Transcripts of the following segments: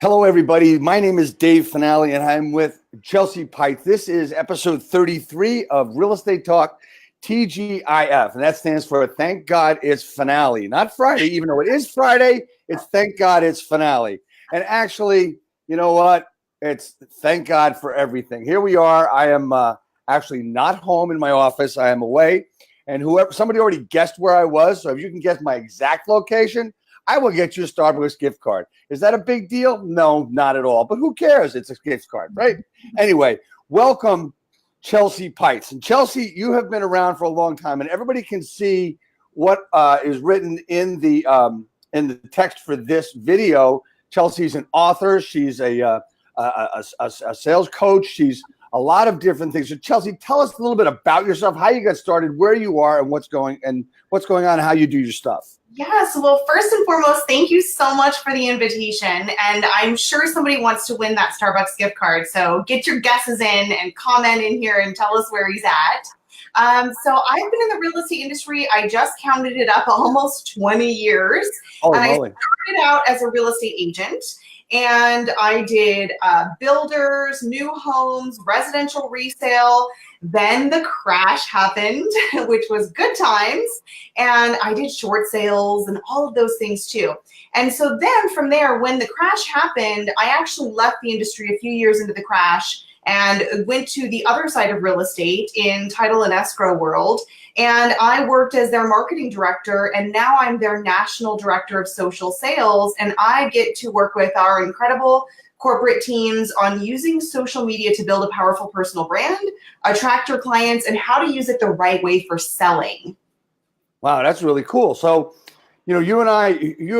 Hello, everybody. My name is Dave Finale, and I'm with Chelsea Peitz. This is episode 33 of Real Estate Talk TGIF, and that stands for Thank God It's Finale. Not Friday, even though it is Friday, it's Thank God It's Finale. And actually, you know what? It's thank God for everything. Here we are. I am actually not home in my office. I am away, and somebody already guessed where I was, so if you can guess my exact location, I will get you a Starbucks gift card. Is that a big deal? No, not at all. But who cares? It's a gift card, right? Anyway, welcome, Chelsea Peitz. And Chelsea, you have been around for a long time, and everybody can see what is written in the text for this video. Chelsea's an author. She's a sales coach. She's a lot of different things. So, Chelsea, tell us a little bit about yourself, how you got started, where you are, and what's going on, and how you do your stuff. Yes, well, first and foremost, thank you so much for the invitation. And I'm sure somebody wants to win that Starbucks gift card. So get your guesses in and comment in here and tell us where he's at. So I've been in the real estate industry. I just counted it up, almost 20 years. Oh, and really? I started out as a real estate agent. And I did builders, new homes, residential resale. Then the crash happened, which was good times. And I did short sales and all of those things too. And so then from there, when the crash happened, I actually left the industry a few years into the crash and went to the other side of real estate in title and escrow world. And I worked as their marketing director, and now I'm their national director of social sales. And I get to work with our incredible corporate teams on using social media to build a powerful personal brand, attract your clients, and how to use it the right way for selling. Wow, that's really cool. So, you and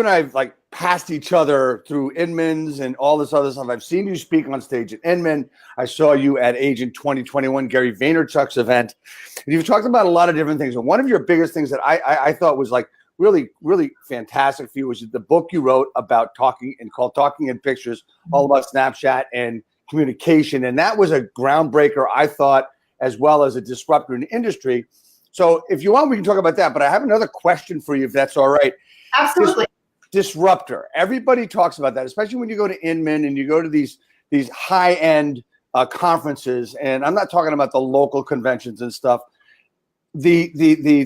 I like passed each other through Inman's and all this other stuff. I've seen you speak on stage at Inman. I saw you at Agent 2021, Gary Vaynerchuk's event. And you've talked about a lot of different things. And one of your biggest things that I thought was like really, really fantastic for you was the book you wrote about talking in Pictures, all about Snapchat and communication. And that was a groundbreaker, I thought, as well as a disruptor in the industry. So if you want, we can talk about that. But I have another question for you, if that's all right. Absolutely. Disruptor. Everybody talks about that, especially when you go to Inman and you go to these high-end conferences. And I'm not talking about the local conventions and stuff. The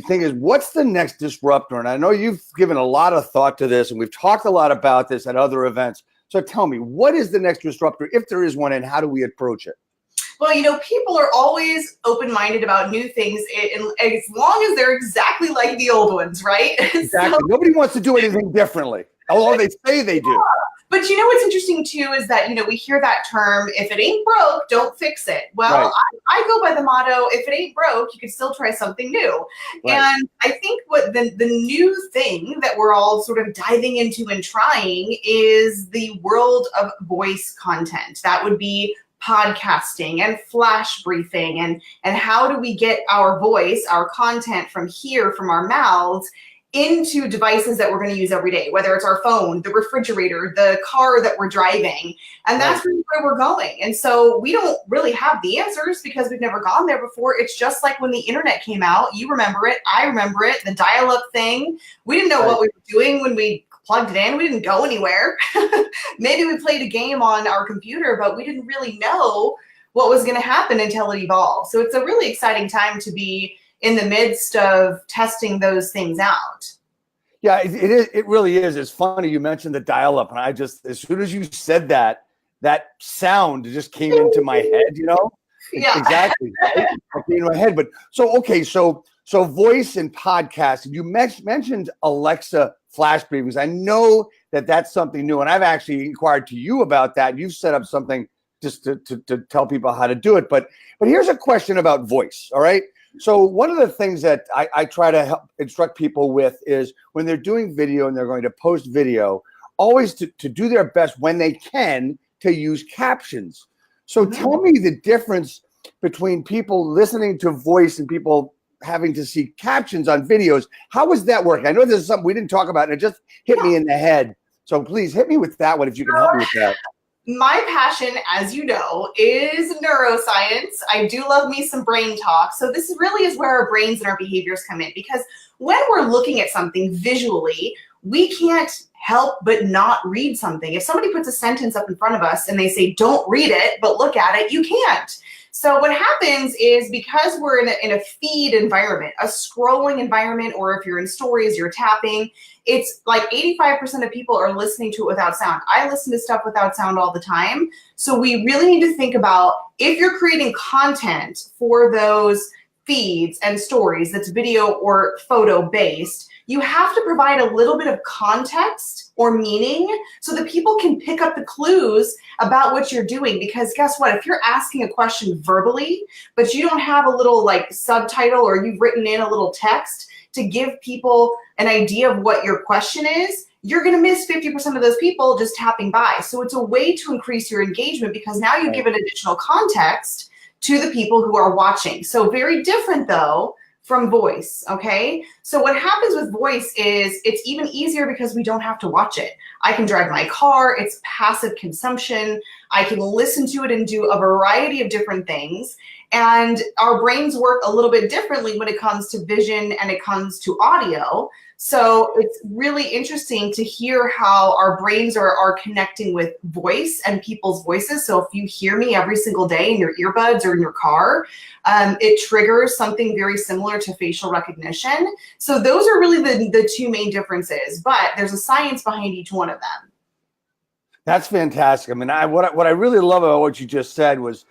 thing is, what's the next disruptor? And I know you've given a lot of thought to this, and we've talked a lot about this at other events. So tell me, what is the next disruptor, if there is one, and how do we approach it? Well, people are always open-minded about new things as long as they're exactly like the old ones, right? Exactly. Nobody wants to do anything differently, although they say they do. Yeah. But what's interesting too is that, we hear that term, if it ain't broke, don't fix it. Well, right. I go by the motto, if it ain't broke, you can still try something new. Right. And I think what the new thing that we're all sort of diving into and trying is the world of voice content. That would be podcasting and flash briefing and how do we get our voice, our content from our mouths into devices that we're going to use every day, whether it's our phone, the refrigerator, the car that we're driving. And that's really where we're going. And so we don't really have the answers because we've never gone there before. It's just like when the internet came out. You remember it. I remember it. The dial-up thing. We didn't know what we were doing when we plugged it in. We didn't go anywhere. Maybe we played a game on our computer, but we didn't really know what was going to happen until it evolved. So it's a really exciting time to be in the midst of testing those things out. Yeah, it really is. It's funny you mentioned the dial-up, and I just, as soon as you said that sound just came into my head, Yeah. Exactly. Right? It came into my head. But so voice and podcast, you mentioned Alexa flash briefings. I know that that's something new, and I've actually inquired to you about that. You've set up something just to tell people how to do it. But here's a question about voice, all right? So one of the things that I try to help instruct people with is when they're doing video and they're going to post video, always to do their best when they can to use captions. So tell me the difference between people listening to voice and people having to see captions on videos. How is that working? I know this is something we didn't talk about, and it just hit me in the head. So please hit me with that one if you can help me with that. My passion, as you know, is neuroscience. I do love me some brain talk. So this really is where our brains and our behaviors come in, because when we're looking at something visually, we can't help but not read something. If somebody puts a sentence up in front of us and they say, don't read it, but look at it, you can't. So what happens is, because we're in a feed environment, a scrolling environment, or if you're in stories, you're tapping, it's like 85% of people are listening to it without sound. I listen to stuff without sound all the time. So we really need to think about, if you're creating content for those feeds and stories that's video or photo based, you have to provide a little bit of context or meaning so that people can pick up the clues about what you're doing. Because guess what? If you're asking a question verbally, but you don't have a little like subtitle, or you've written in a little text to give people an idea of what your question is, you're going to miss 50% of those people just tapping by. So it's a way to increase your engagement, because now you give an additional context to the people who are watching. So very different though from voice, okay? So what happens with voice is it's even easier because we don't have to watch it. I can drive my car, it's passive consumption. I can listen to it and do a variety of different things. And our brains work a little bit differently when it comes to vision and it comes to audio. So it's really interesting to hear how our brains are connecting with voice and people's voices. So if you hear me every single day in your earbuds or in your car, it triggers something very similar to facial recognition. So those are really the two main differences, but there's a science behind each one of them. That's fantastic. I mean, what I really love about what you just said was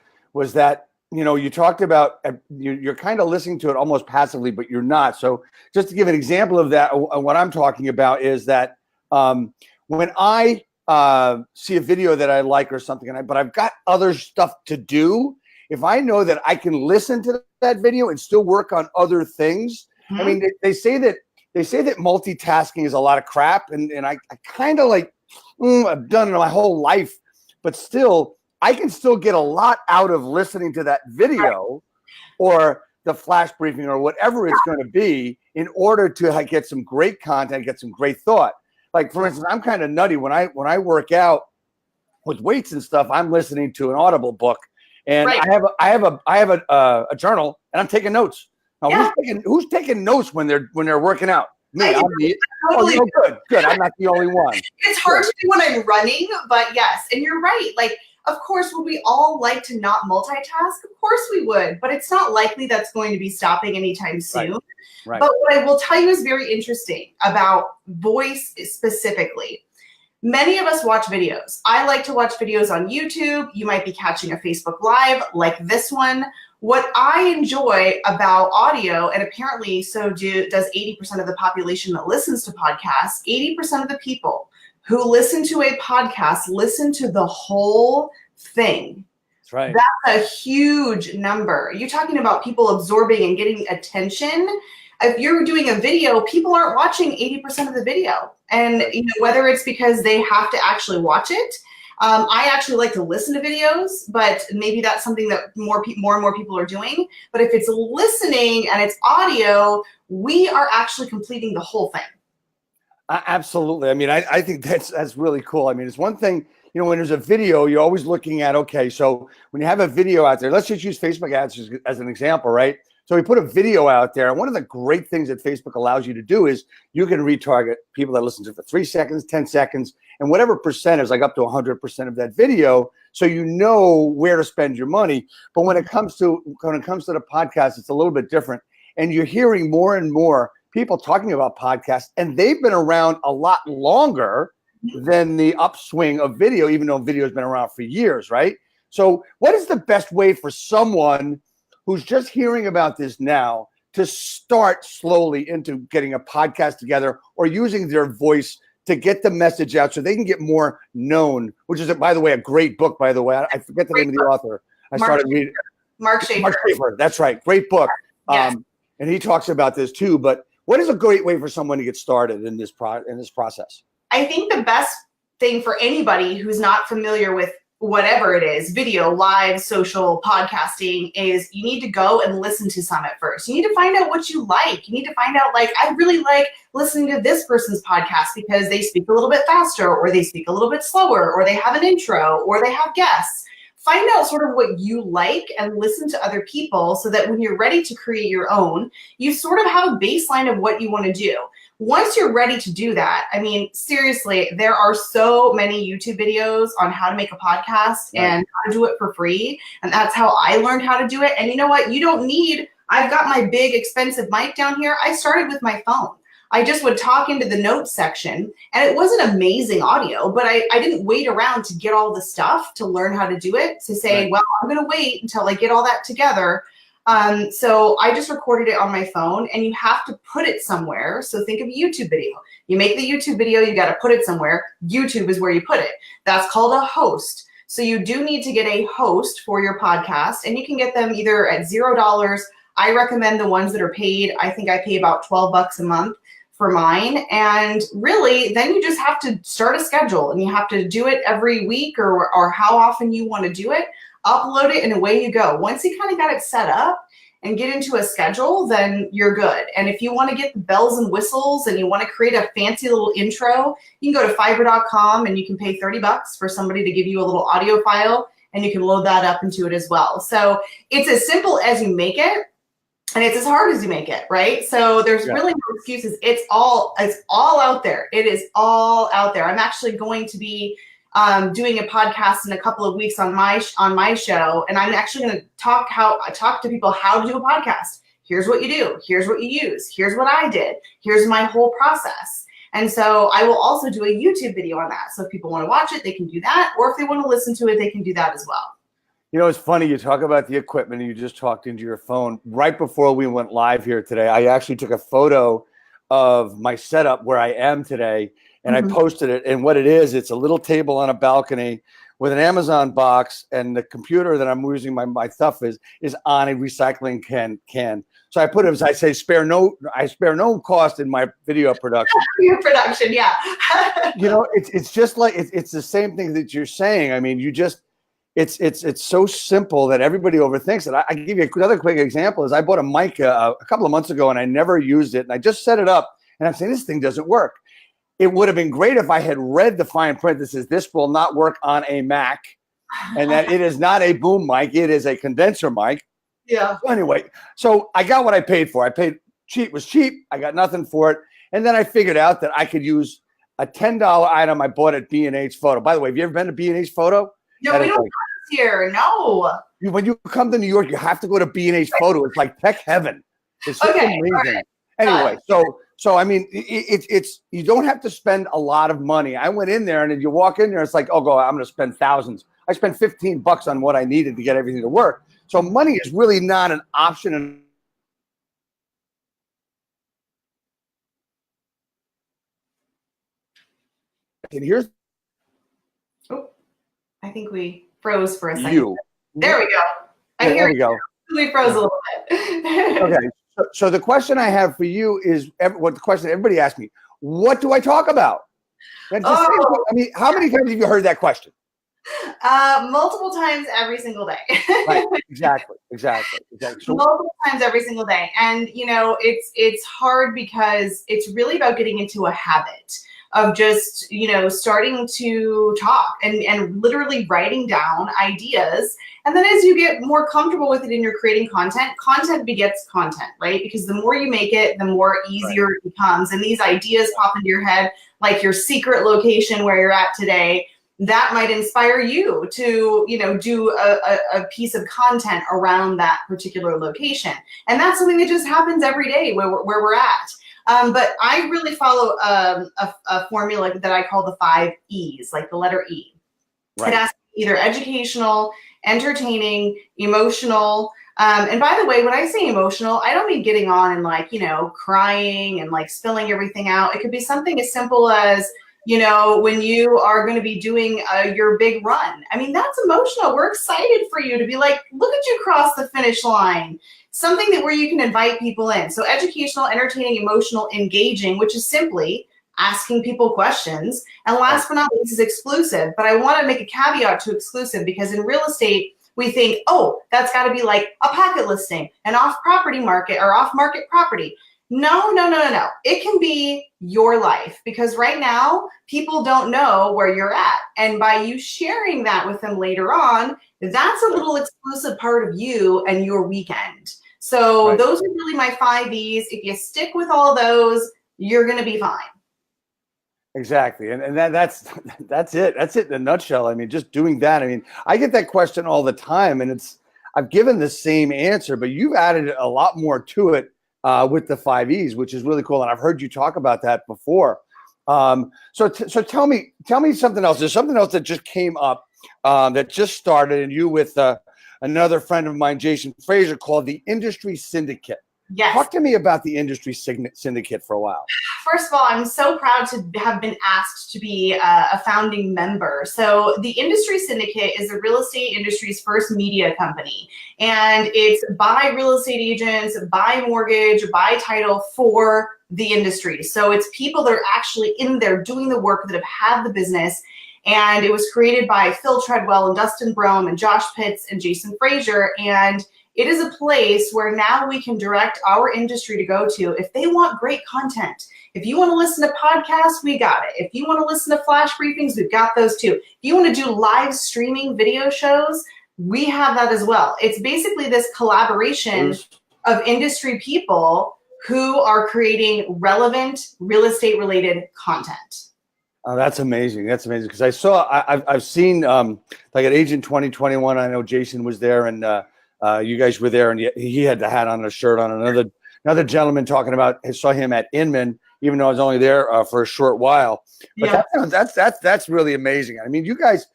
that, you know, you talked about you're kind of listening to it almost passively, but you're not. So just to give an example of that, what I'm talking about is that when I see a video that I like or something, but I've got other stuff to do, if I know that I can listen to that video and still work on other things, I mean, they say that multitasking is a lot of crap, and I kind of like, I've done it my whole life, but still, I can still get a lot out of listening to that video or the flash briefing or whatever it's going to be, in order to get some great content, get some great thought. Like, for instance, I'm kind of nutty when I work out with weights and stuff. I'm listening to an Audible book, and I have a journal, and I'm taking notes. Now, who's taking notes when they're working out? Me. I'm me. Totally. Oh, no, good. I'm not the only one. It's hard to do when I'm running, but yes, and you're right. Like, of course, would we all like to not multitask? Of course we would, but it's not likely that's going to be stopping anytime soon. Right. But what I will tell you is very interesting about voice specifically. Many of us watch videos. I like to watch videos on YouTube. You might be catching a Facebook Live like this one. What I enjoy about audio, and apparently so does 80% of the population that listens to podcasts, 80% of the people who listen to a podcast listen to the whole thing. That's right. That's a huge number. You're talking about people absorbing and getting attention. If you're doing a video, people aren't watching 80% of the video. And you know, whether it's because they have to actually watch it. I actually like to listen to videos, but maybe that's something that more and more people are doing. But if it's listening and it's audio, we are actually completing the whole thing. Absolutely. I mean, I think that's really cool. I mean, it's one thing, you know, when there's a video, you're always looking at, okay, so when you have a video out there, let's just use Facebook ads as an example, right? So we put a video out there, and one of the great things that Facebook allows you to do is you can retarget people that listen to it for 3 seconds, 10 seconds, and whatever percentage, like up to 100% of that video, so you know where to spend your money. But when it comes to the podcast, it's a little bit different, and you're hearing more and more people talking about podcasts, and they've been around a lot longer than the upswing of video, even though video has been around for years, right? So what is the best way for someone who's just hearing about this now to start slowly into getting a podcast together, or using their voice to get the message out so they can get more known, which is, by the way, a great book, by the way. I forget the name of the author. I started reading. Mark Schaefer. That's right. Great book. Yes. And he talks about this too. But what is a great way for someone to get started in this process? I think the best thing for anybody who's not familiar with whatever it is, video, live, social, podcasting, is you need to go and listen to some at first. You need to find out what you like. You need to find out, like, I really like listening to this person's podcast because they speak a little bit faster, or they speak a little bit slower, or they have an intro, or they have guests. Find out sort of what you like and listen to other people, so that when you're ready to create your own, you sort of have a baseline of what you want to do. once you're ready to do that, I mean, seriously, there are so many YouTube videos on how to make a podcast and how to do it for free. And that's how I learned how to do it. And you know what? You don't need, I've got my big expensive mic down here. I started with my phone. I just would talk into the notes section, and it wasn't amazing audio, but I didn't wait around to get all the stuff to learn how to do it, to say, well, I'm going to wait until I get all that together. So I just recorded it on my phone, and you have to put it somewhere. So think of a YouTube video. You make the YouTube video, you got to put it somewhere. YouTube is where you put it. That's called a host. So you do need to get a host for your podcast, and you can get them either at $0. I recommend the ones that are paid. I think I pay about $12 a month for mine. And really, then you just have to start a schedule, and you have to do it every week or how often you want to do it. Upload it, and away you go. Once you kind of got it set up and get into a schedule, then you're good. And if you want to get the bells and whistles and you want to create a fancy little intro, you can go to fiverr.com and you can pay $30 for somebody to give you a little audio file, and you can load that up into it as well. So it's as simple as you make it, and it's as hard as you make it, right? So there's really no excuses. It's all out there. It is all out there. I'm actually going to be doing a podcast in a couple of weeks on my show, and I'm actually going to talk to people how to do a podcast. Here's what you do. Here's what you use. Here's what I did. Here's my whole process. And so I will also do a YouTube video on that. So if people want to watch it, they can do that, or if they want to listen to it, they can do that as well. You know, it's funny, you talk about the equipment and you just talked into your phone. Right before we went live here today, I actually took a photo of my setup where I am today, and I posted it. And what it is, it's a little table on a balcony with an Amazon box, and the computer that I'm using my stuff is on a recycling can. So I put it, as I say, I spare no cost in my video production. Your production, yeah. You know, it's just like, it's the same thing that you're saying. I mean, it's so simple that everybody overthinks it. I give you another quick example. Is I bought a mic a couple of months ago, and I never used it, and I just set it up, and I'm saying, this thing doesn't work. It would have been great if I had read the fine print that says this will not work on a Mac, and that it is not a boom mic, it is a condenser mic. Yeah. So anyway, so I got what I paid for. I paid cheap, was cheap. I got nothing for it, and then I figured out that I could use a $10 item I bought at B&H Photo. By the way, have you ever been to B&H Photo? No, we don't have this here. No. When you come to New York, you have to go to B&H Photo. It's like tech heaven. It's just amazing. Right. Anyway, so I mean, it's you don't have to spend a lot of money. I went in there, and if you walk in there, it's like, oh, I'm going to spend thousands. I spent $15 on what I needed to get everything to work. So money is really not an option. And here's. Oh, I think we froze for a second. There we go. There we go. We froze a little bit. Okay. So the question I have for you is what the question everybody asks me: what do I talk about? I mean, how many times have you heard that question? Multiple times every single day. Right. Exactly. So, multiple times every single day, and you know, it's hard because it's really about getting into a habit of just, you know, starting to talk and literally writing down ideas. And then as you get more comfortable with it and you're creating content begets content, right? Because the more you make it, the more easier it becomes. And these ideas pop into your head, like your secret location where you're at today, that might inspire you to, you know, do a piece of content around that particular location. And that's something that just happens every day where we're at. But I really follow a formula that I call the 5 E's, like the letter E. Right. It has to be either educational, entertaining, emotional. And by the way, when I say emotional, I don't mean getting on and like, you know, crying and like spilling everything out. It could be something as simple as, you know, when you are going to be doing your big run. I mean, that's emotional. We're excited for you to be like, look at you cross the finish line. Something that where you can invite people in. So educational, entertaining, emotional, engaging, which is simply asking people questions. And last but not least is exclusive. But I want to make a caveat to exclusive because in real estate, we think, oh, that's got to be like a pocket listing, an off-property market or off-market property. No. It can be your life because right now people don't know where you're at. And by you sharing that with them later on, that's a little exclusive part of you and your weekend. So those are really my 5 E's. If you stick with all those, you're going to be fine. Exactly. And that's it. That's it in a nutshell. I mean, just doing that. I mean, I get that question all the time, and I've given the same answer, but you've added a lot more to it with the 5 E's, which is really cool. And I've heard you talk about that before. So tell me something else. There's something else that just came up that just started, and you with another friend of mine, Jason Fraser, called the Industry Syndicate. Yes. Talk to me about the Industry Syndicate for a while. First of all, I'm so proud to have been asked to be a founding member. So the Industry Syndicate is the real estate industry's first media company. And it's by real estate agents, by mortgage, by title for the industry. So it's people that are actually in there doing the work that have had the business. And it was created by Phil Treadwell and Dustin Brome and Josh Peitz and Jason Fraser. And it is a place where now we can direct our industry to go to if they want great content. If you want to listen to podcasts, we got it. If you want to listen to flash briefings, we've got those too. If you want to do live streaming video shows, we have that as well. It's basically this collaboration of industry people who are creating relevant real estate related content. Oh, that's amazing. That's amazing. Because I've seen like at Agent 2021, I know Jason was there, and you guys were there, and he had the hat on, a shirt on. Another gentleman talking about, I saw him at Inman, even though I was only there for a short while. But yeah. That's really amazing. I mean, you guys,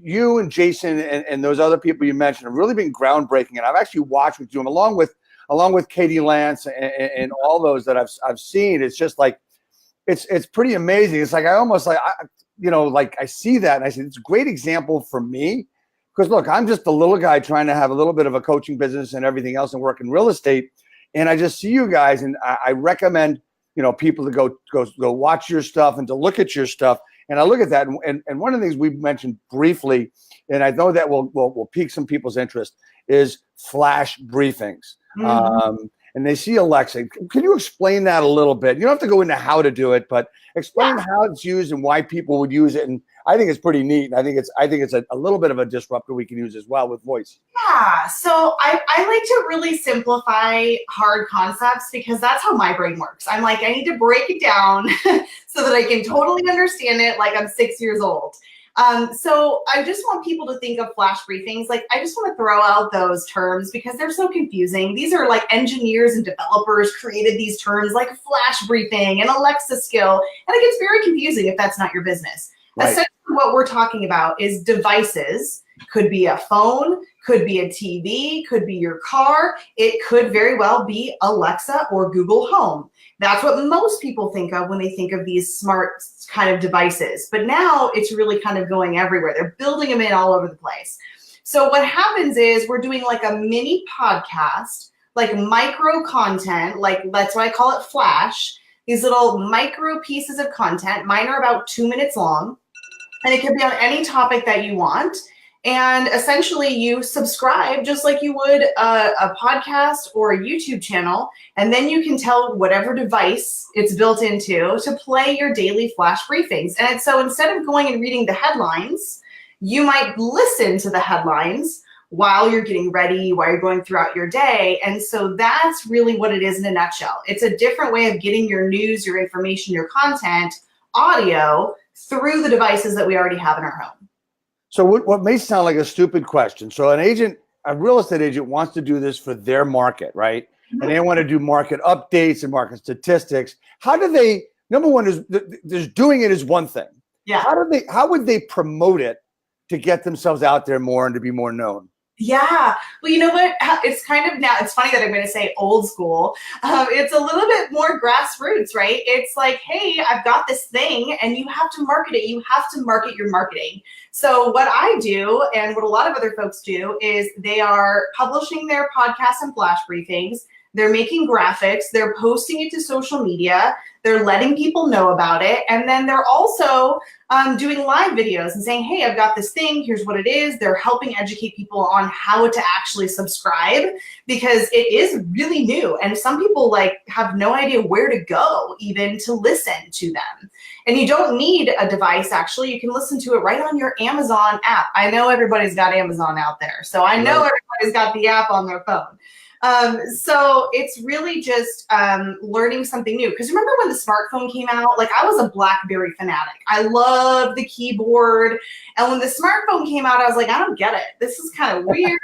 you and Jason and those other people you mentioned have really been groundbreaking, and I've actually watched with you, along with Katie Lance and all those that I've seen. It's just like it's pretty amazing. It's like I almost I see that and I say it's a great example for me. Because look, I'm just a little guy trying to have a little bit of a coaching business and everything else and work in real estate. And I just see you guys, and I recommend, people to go watch your stuff and to look at your stuff. And I look at that, and one of the things we've mentioned briefly, and I know that will pique some people's interest, is flash briefings. Mm-hmm. And they see Alexa. Can you explain that a little bit? You don't have to go into how to do it, but explain how it's used and why people would use it. And I think it's pretty neat. I think it's a little bit of a disruptor we can use as well with voice. Yeah. So I like to really simplify hard concepts because that's how my brain works. I'm like, I need to break it down so that I can totally understand it like I'm 6 years old. So I just want people to think of flash briefings. Like, I just want to throw out those terms because they're so confusing. These are like engineers and developers created these terms like flash briefing and Alexa skill. And it gets very confusing if that's not your business. Right. Essentially what we're talking about is devices. Could be a phone, could be a TV, could be your car. It could very well be Alexa or Google Home. That's what most people think of when they think of these smart kind of devices. But now it's really kind of going everywhere. They're building them in all over the place. So what happens is we're doing like a mini podcast, like micro content, like that's why I call it flash. These little micro pieces of content. Mine are about 2 minutes long. And it can be on any topic that you want. And essentially you subscribe just like you would a podcast or a YouTube channel. And then you can tell whatever device it's built into to play your daily flash briefings. And so instead of going and reading the headlines, you might listen to the headlines while you're getting ready, while you're going throughout your day. And so that's really what it is in a nutshell. It's a different way of getting your news, your information, your content, audio through the devices that we already have in our home. So what may sound like a stupid question. So a real estate agent wants to do this for their market, right? Mm-hmm. And they want to do market updates and market statistics. How do they, number one is there's doing it is one thing. Yeah. How would they promote it to get themselves out there more and to be more known? Yeah. Well, you know what? It's kind of now, it's funny that I'm going to say old school. It's a little bit more grassroots, right? It's like, hey, I've got this thing and you have to market it. You have to market your marketing. So what I do and what a lot of other folks do is they are publishing their podcasts and flash briefings. They're making graphics. They're posting it to social media. They're letting people know about it. And then they're also doing live videos and saying, hey, I've got this thing. Here's what it is. They're helping educate people on how to actually subscribe because it is really new. And some people have no idea where to go even to listen to them. And you don't need a device, actually. You can listen to it right on your Amazon app. I know everybody's got Amazon out there. So I know everybody's got the app on their phone. So it's really just learning something new. Because remember when the smartphone came out? Like, I was a BlackBerry fanatic. I loved the keyboard. And when the smartphone came out, I was like, I don't get it. This is kind of weird.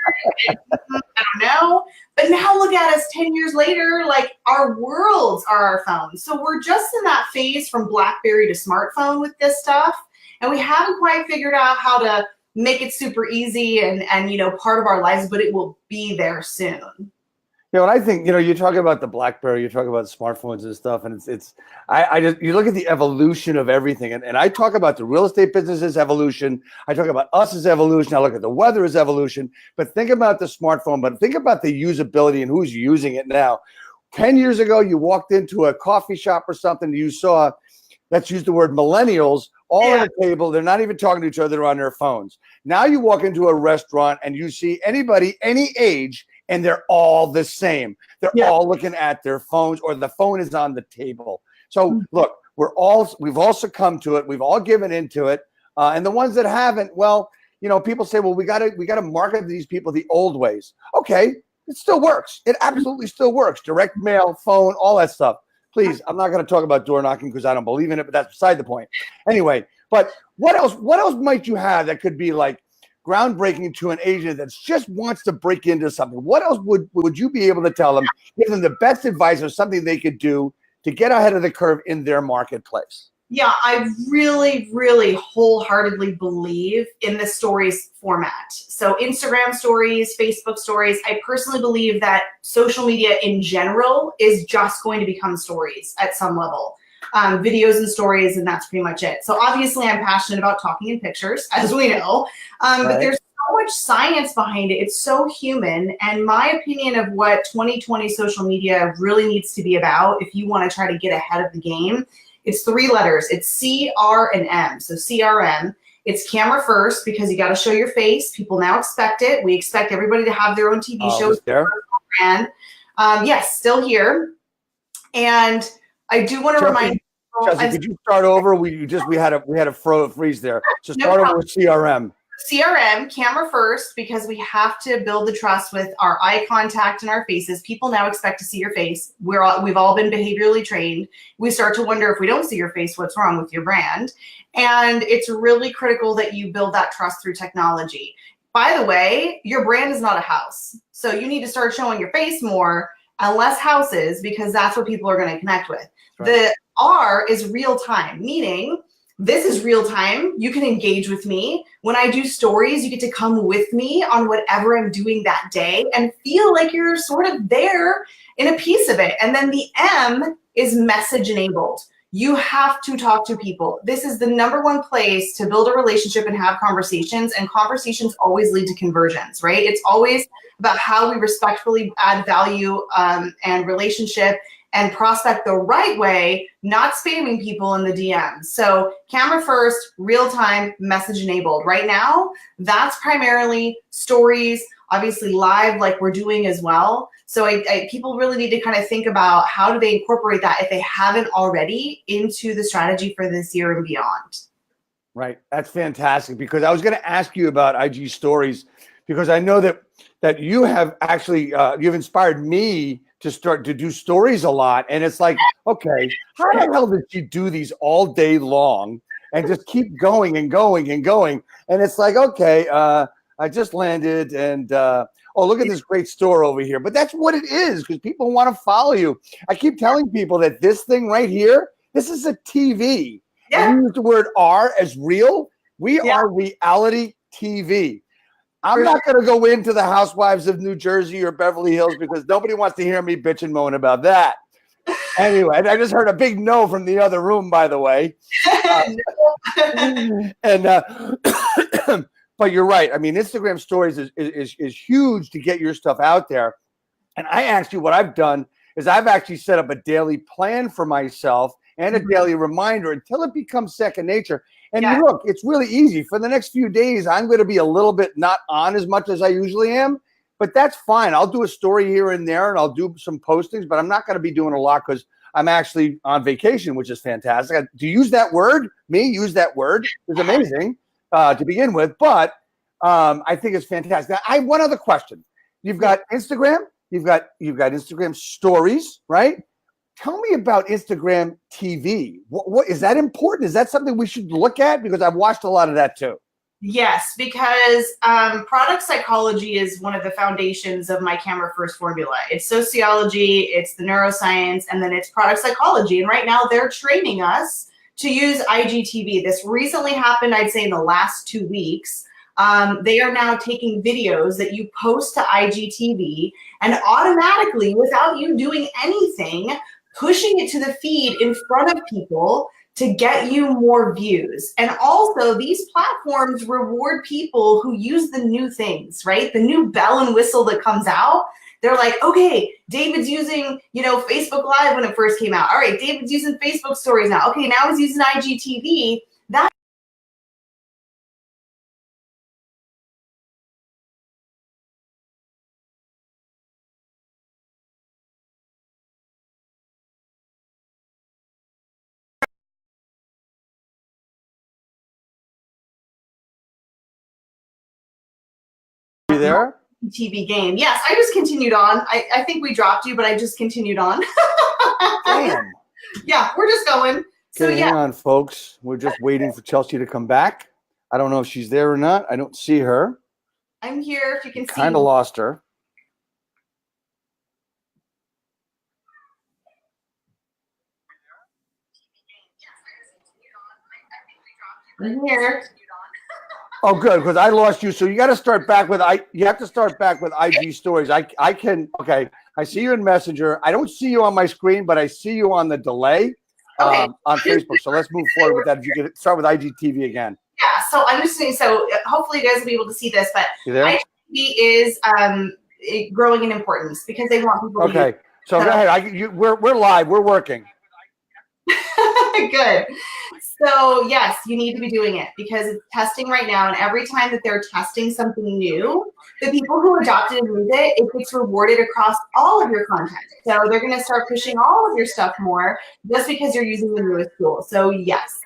I don't know. But now look at us 10 years later, like, our worlds are our phones. So we're just in that phase from BlackBerry to smartphone with this stuff. And we haven't quite figured out how to make it super easy and you know, part of our lives, but it will be there soon. You know, and I think, you know, you talk about the BlackBerry, you talk about smartphones and stuff, and I just, you look at the evolution of everything, and I talk about the real estate business's evolution, I talk about us as evolution, I look at the weather as evolution, but think about the smartphone, but think about the usability and who's using it now. 10 years ago, you walked into a coffee shop or something, you saw, let's use the word millennials, all at a table, they're not even talking to each other, they're on their phones. Now you walk into a restaurant and you see anybody, any age, and they're all the same. They're all looking at their phones, or the phone is on the table. So look, we've all succumbed to it. We've all given into it. And the ones that haven't, well, you know, people say, well, we gotta market these people the old ways. Okay, it still works. It absolutely still works. Direct mail, phone, all that stuff. Please, I'm not going to talk about door knocking because I don't believe in it, but that's beside the point. Anyway, but what else might you have that could be like groundbreaking to an agent that just wants to break into something? What else would you be able to tell them, give them the best advice or something they could do to get ahead of the curve in their marketplace? Yeah, I really, really wholeheartedly believe in the stories format. So Instagram stories, Facebook stories, I personally believe that social media in general is just going to become stories at some level. Videos and stories, and that's pretty much it. So obviously I'm passionate about talking in pictures, as we know, but there's so much science behind it. It's so human. And my opinion of what 2020 social media really needs to be about, if you want to try to get ahead of the game, it's 3 letters. It's C, R, and M. So CRM. It's camera first because you got to show your face. People now expect it. We expect everybody to have their own TV shows. Brand. Yes, still here. And I do want to remind people. Chelsea, could you start over? We had a freeze there. So start over with CRM. CRM, camera first, because we have to build the trust with our eye contact and our faces. People now expect to see your face. We've all been behaviorally trained. We start to wonder, if we don't see your face, what's wrong with your brand? And it's really critical that you build that trust through technology. By the way, your brand is not a house. So you need to start showing your face more and less houses, because that's what people are going to connect with. Right. The R is real time, meaning this is real time. You can engage with me. When I do stories, you get to come with me on whatever I'm doing that day and feel like you're sort of there in a piece of it. And then the M is message enabled. You have to talk to people. This is the #1 place to build a relationship and have conversations, and conversations always lead to conversions, right? It's always about how we respectfully add value and relationship and prospect the right way, not spamming people in the DMs. So camera first, real time, message enabled. Right now, that's primarily stories, obviously live like we're doing as well. So people really need to kind of think about how do they incorporate that, if they haven't already, into the strategy for this year and beyond. Right, that's fantastic, because I was going to ask you about IG stories, because I know that you have actually, you've inspired me to start to do stories a lot. And it's like, okay, how the hell did she do these all day long and just keep going and going and going? And it's like, okay, I just landed and, oh, look at this great store over here. But that's what it is, because people want to follow you. I keep telling people that this thing right here, this is a TV. Yeah. You use the word R as real. We are reality TV. I'm not going to go into the Housewives of New Jersey or Beverly Hills, because nobody wants to hear me bitch and moan about that. Anyway, I just heard a big no from the other room, by the way. But you're right. I mean, Instagram stories is huge to get your stuff out there. And I actually, what I've done is I've actually set up a daily plan for myself and a daily reminder until it becomes second nature. And look, it's really easy. For the next few days, I'm going to be a little bit not on as much as I usually am, but that's fine. I'll do a story here and there, and I'll do some postings, but I'm not going to be doing a lot because I'm actually on vacation, which is fantastic. To use that word, use that word is amazing to begin with, but I think it's fantastic. Now, I have one other question. You've got Instagram, You've got Instagram stories, right? Tell me about Instagram TV. What is that important? Is that something we should look at? Because I've watched a lot of that too. Yes, because product psychology is one of the foundations of my Camera First formula. It's sociology, it's the neuroscience, and then it's product psychology. And right now they're training us to use IGTV. This recently happened, I'd say in the last 2 weeks. They are now taking videos that you post to IGTV and automatically, without you doing anything, pushing it to the feed in front of people to get you more views. And also these platforms reward people who use the new things, right? The new bell and whistle that comes out. They're like, okay, David's using, Facebook Live when it first came out. All right, David's using Facebook stories now. Okay, now he's using IGTV. That You there? TV game. Yes, I just continued on. I think we dropped you, but I just continued on. Damn. Yeah, we're just going. So Okay, yeah. hang on, folks. We're just waiting for Chelsea to come back. I don't know if she's there or not. I don't see her. I'm here if you can see. Kind of lost her. I'm here. Oh, good, because I lost you. So you got to start back with You have to start back with IG stories. I can. Okay, I see you in Messenger. I don't see you on my screen, but I see you on the delay on Facebook. So let's move forward with that. If you could start with IGTV again. Yeah. So I'm just saying. So hopefully you guys will be able to see this, but You there? IGTV is growing in importance because they want people. Okay. To So go ahead. We're live. We're working. Good. So yes, you need to be doing it because it's testing right now, and every time that they're testing something new, the people who adopt it and use it, it gets rewarded across all of your content. So they're going to start pushing all of your stuff more just because you're using the newest tool. So yes.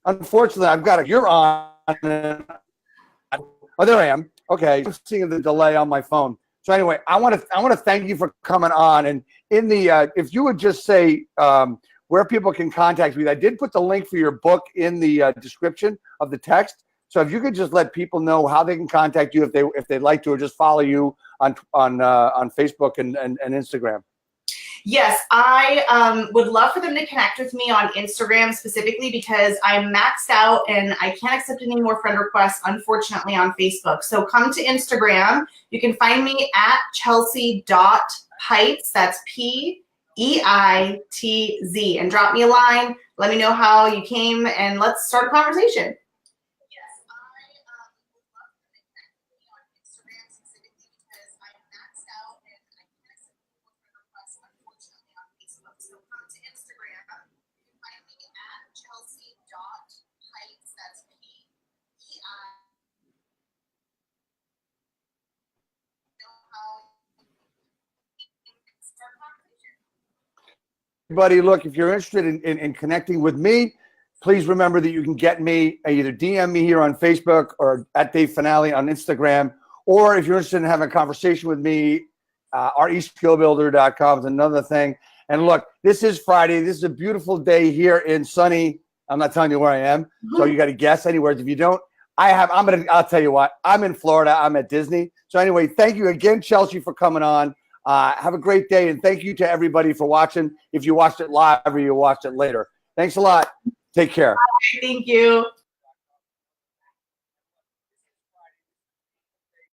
Unfortunately, I've got you're on. Oh, there I am. Okay, I'm seeing the delay on my phone. So anyway, I want to thank you for coming on. And in the if you would just say where people can contact me, I did put the link for your book in the description of the text. So if you could just let people know how they can contact you if they'd like to, or just follow you on Facebook and Instagram. Yes, I would love for them to connect with me on Instagram specifically because I'm maxed out and I can't accept any more friend requests, unfortunately, on Facebook. So come to Instagram. You can find me at chelsea.peitz. That's Peitz, and drop me a line. Let me know how you came and let's start a conversation. Everybody, look, if you're interested in connecting with me, please remember that you can get me, either DM me here on Facebook or at Dave Finale on Instagram, or if you're interested in having a conversation with me, reskillbuilder.com is another thing. And look, this is Friday. This is a beautiful day here in sunny, I'm not telling you where I am, so you got to guess anywhere. If you don't, I'll tell you what, I'm in Florida. I'm at Disney. So anyway, thank you again, Chelsea, for coming on. Have a great day, and thank you to everybody for watching. If you watched it live or you watched it later, thanks a lot. Take care. Bye. Thank you.